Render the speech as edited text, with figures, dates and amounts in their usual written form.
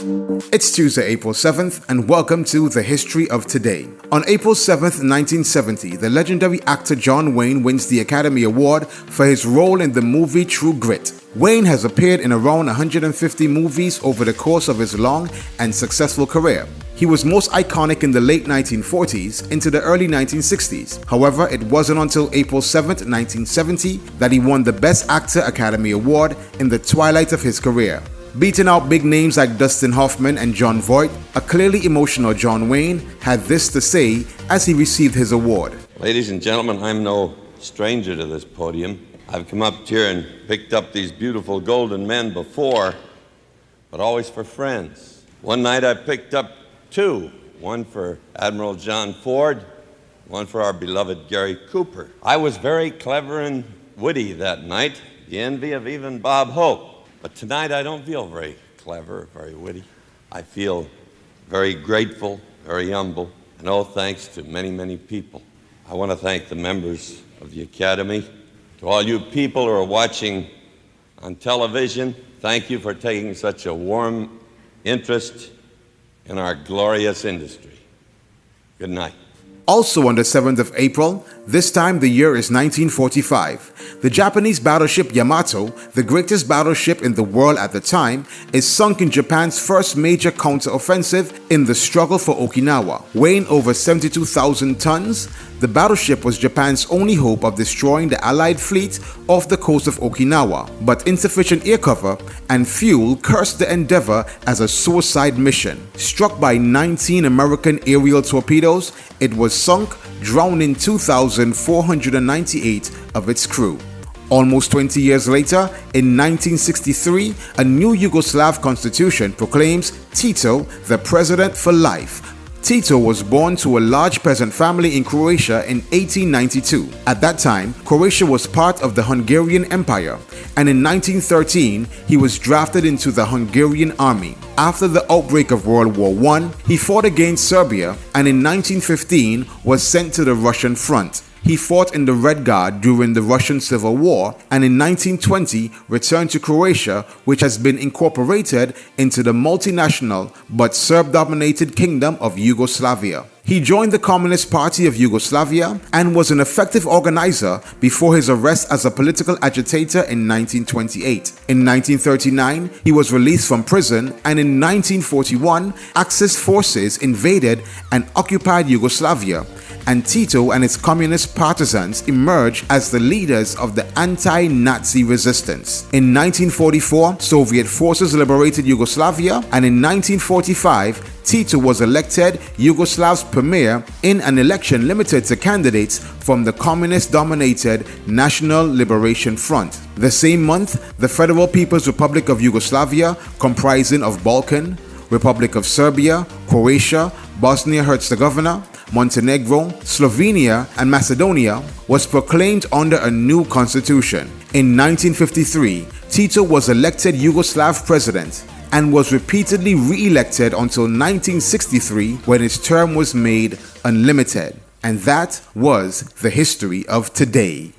It's Tuesday, April 7th, and welcome to The History of Today. On April 7th, 1970, the legendary actor John Wayne wins the Academy Award for his role in the movie True Grit. Wayne has appeared in around 150 movies over the course of his long and successful career. He was most iconic in the late 1940s into the early 1960s. However, it wasn't until April 7th, 1970 that he won the Best Actor Academy Award in the twilight of his career. Beating out big names like Dustin Hoffman and Jon Voight, a clearly emotional John Wayne had this to say as he received his award. Ladies and gentlemen, I'm no stranger to this podium. I've come up here and picked up these beautiful golden men before, but always for friends. One night I picked up two, one for Admiral John Ford, one for our beloved Gary Cooper. I was very clever and witty that night, the envy of even Bob Hope. But tonight I don't feel very clever, very witty. I feel very grateful, very humble, and all thanks to many, many people. I want to thank the members of the Academy. To all you people who are watching on television, thank you for taking such a warm interest in our glorious industry. Good night. Also on the 7th of April, this time the year is 1945, the Japanese battleship Yamato, the greatest battleship in the world at the time, is sunk in Japan's first major counteroffensive in the struggle for Okinawa. Weighing over 72,000 tons, the battleship was Japan's only hope of destroying the Allied fleet off the coast of Okinawa, but insufficient air cover and fuel cursed the endeavor as a suicide mission. Struck by 19 American aerial torpedoes, it was sunk, drowning 2,498 of its crew. Almost 20 years later, in 1963, a new Yugoslav constitution proclaims Tito the president for life. Tito was born to a large peasant family in Croatia in 1892. At that time, Croatia was part of the Hungarian Empire, and in 1913, he was drafted into the Hungarian army. After the outbreak of World War I, he fought against Serbia, and in 1915 was sent to the Russian front. He fought in the Red Guard during the Russian Civil War, and in 1920 returned to Croatia, which has been incorporated into the multinational but Serb-dominated Kingdom of Yugoslavia. He joined the Communist Party of Yugoslavia and was an effective organizer before his arrest as a political agitator in 1928. In 1939, he was released from prison, and in 1941, Axis forces invaded and occupied Yugoslavia, and Tito and his communist partisans emerged as the leaders of the anti-Nazi resistance. In 1944, Soviet forces liberated Yugoslavia, and in 1945, Tito was elected Yugoslav's premier in an election limited to candidates from the communist-dominated National Liberation Front. The same month, the Federal People's Republic of Yugoslavia, comprising of Balkan, Republic of Serbia, Croatia, Bosnia-Herzegovina, Montenegro, Slovenia, and Macedonia, was proclaimed under a new constitution. In 1953, Tito was elected Yugoslav president and was repeatedly re-elected until 1963, when his term was made unlimited. And that was the history of today.